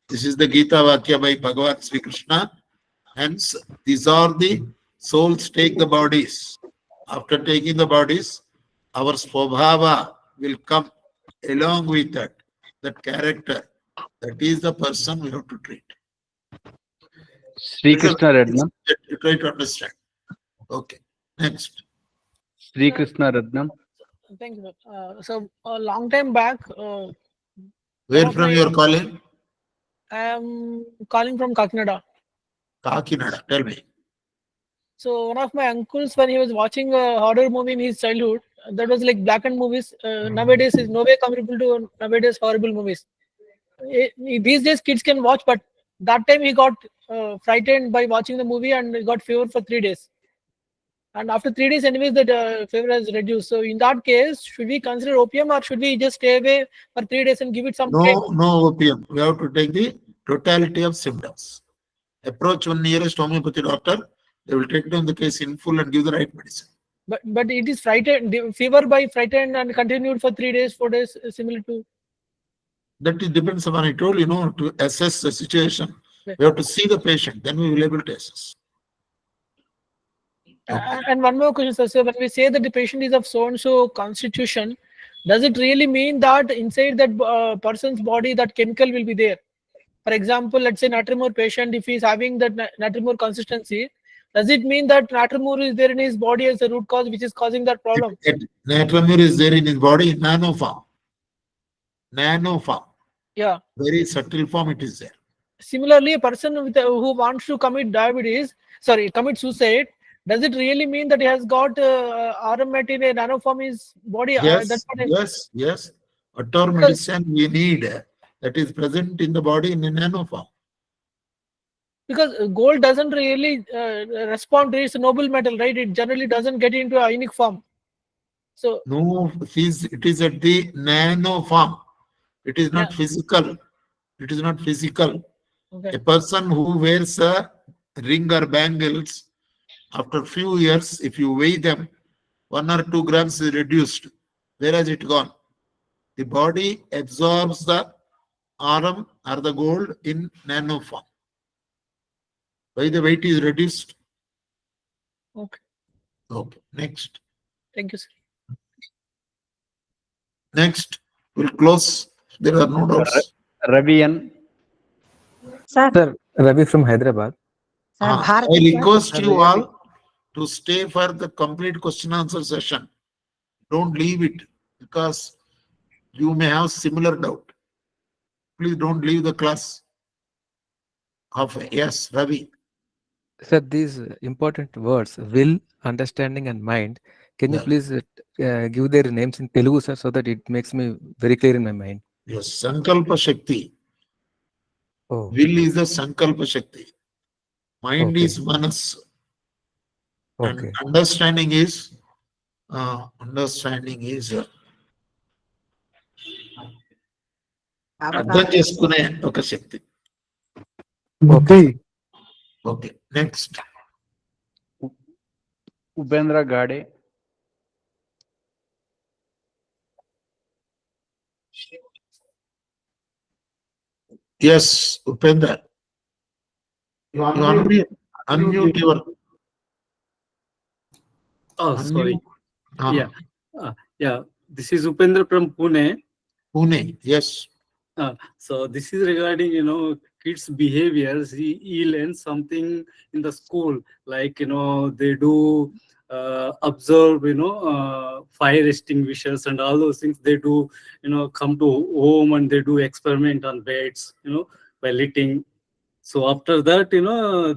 This is the Gita Vakya by Bhagavan Sri Krishna. Hence, these are the souls take the bodies. After taking the bodies, our swabhava will come along with that character. That is the person we have to treat. Sri Krishna Radnam. You try to understand. Okay. Next. Sri Krishna Radnam. Thank you, sir. So a long time back, Where from you are calling? I am calling from Kakinada. Kakinada. Tell me. So one of my uncles, when he was watching a horror movie in his childhood, that was like blackened movies. Nowadays is no way comparable to nowadays horrible movies. These days kids can watch, but that time he got frightened by watching the movie and he got fever for 3 days. And after 3 days, anyways, the fever has reduced. So in that case, should we consider opium or should we just stay away for 3 days and give it some time? No opium. We have to take the totality of symptoms. Approach one nearest homeopathy doctor. They will take down the case in full and give the right medicine. But it is frightened, the fever by frightened and continued for 3 days, 4 days, similar to. That it depends upon, I told you, to assess the situation. We have to see the patient, then we will be able to assess. Okay. And one more question, sir. So when we say that the patient is of so-and-so constitution, does it really mean that inside that person's body, that chemical will be there? For example, let's say Natrimur patient, if he's having that Natrimur consistency, does it mean that Natrimur is there in his body as a root cause which is causing that problem? Natrimur is there in his body in nano form. Nano form. Yeah. Very subtle form it is there. Similarly, a person with who wants to commit commit suicide, does it really mean that he has got RM in a nano form in his body? Yes. Whatever medicine we need that is present in the body in a nano form. Because gold doesn't really respond to its noble metal, right? It generally doesn't get into ionic form. So no, it is at the nano form. It is not physical. It is not physical. Okay. A person who wears a ring or bangles, after few years, if you weigh them, 1 or 2 grams is reduced. Where has it gone? The body absorbs the RM or the gold in nano form. Why the weight is reduced? Okay. Okay. Next. Thank you, sir. Next. We'll close. There are no doubts. Ravian. Sir, Ravi from Hyderabad. I request you all to stay for the complete question answer session. Don't leave it because you may have similar doubt. Please don't leave the class halfway. Yes, Ravi. Sir, these important words, will, understanding, and mind, can you please give their names in Telugu, sir, so that it makes me very clear in my mind? Yes, Sankalpa Shakti. Oh. Will is the Sankalpa Shakti. Mind is Manas. Okay. And understanding is అర్థం చేసుకునే ఒక శక్తి. Okay. Next. Ubendra Gade. Yes, Upendra. You unmute your. Oh, sorry. Unmute. Yeah. This is Upendra from Pune. Pune, yes. So this is regarding, kids' behaviors. He learns something in the school, like, they do observe, fire extinguishers and all those things. They do, come to home and they do experiment on beds, by lighting. So after that,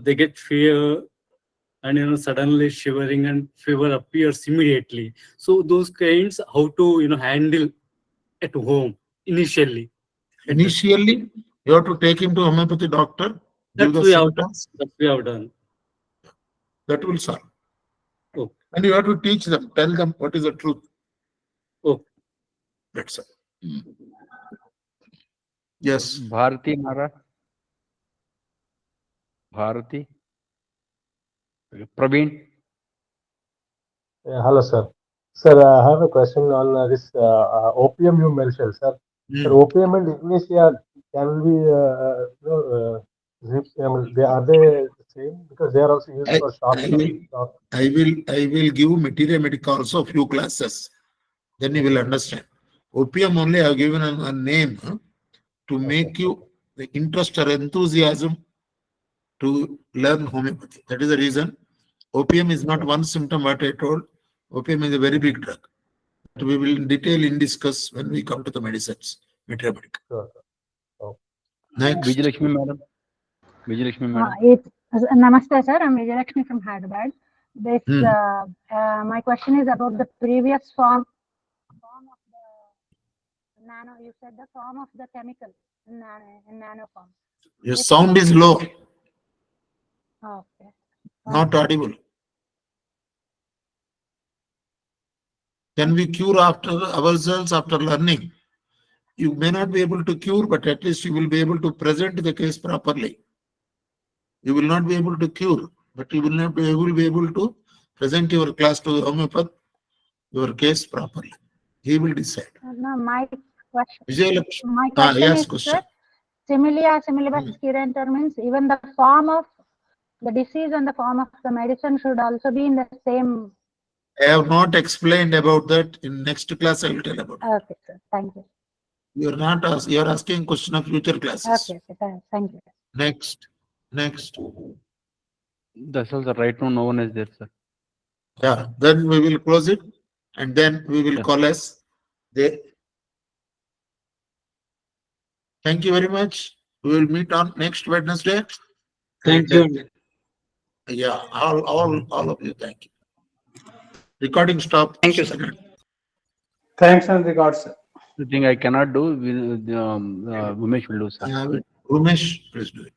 they get fear and, suddenly shivering and fever appears immediately. So those kinds, how to, handle at home initially. Initially, you have to take him to homeopathy doctor, give That the we have done. symptoms. That we have done. That will solve. Oh. And you have to teach them, tell them what is the truth. Oh. That's all. Yes. Bharati Mara. Bharati. Praveen. Hello, sir. Sir, I have a question on this opium you mentioned, sir. Sir, opium and ignitia can be, are they the same? Because they are also used for shock. I will give materia medica also a few classes. Then you will understand. Opium only I have given a name to make you the interest or enthusiasm to learn homeopathy. That is the reason. Opium is not one symptom what I told. Opium is a very big drug. We will in detail discuss when we come to the medicines. Materia medica. Sure. Next. Vijayalakshmi madam. Vijayalakshmi madam. Namaste, sir. I'm Vijayalakshmi from Hyderabad. This my question is about the previous form of the nano. You said the form of the chemical in nano form. Your sound is low. Okay. Not audible. Can we cure after ourselves after learning? You may not be able to cure, but at least you will be able to present the case properly. You will not be able to cure, but you will not be able to present your class to the homeopath, your case properly. He will decide. No, my question. Yes, is, question. sir, similia similibus curantur means even the form of the disease and the form of the medicine should also be in the same. I have not explained about that. In next class, I will tell about it. Okay, sir. Thank you. You are not you are asking question of future classes. Okay, thank you. Next. That's also right now no one is there, sir. Yeah, then we will close it and then we will call as the. Thank you very much. We will meet on next Wednesday. Thank you. Yeah, all of you. Thank you. Recording stop. Thank you, sir. Thanks and regards, sir. The thing I cannot do, Umesh will do, sir. Umesh, please do it.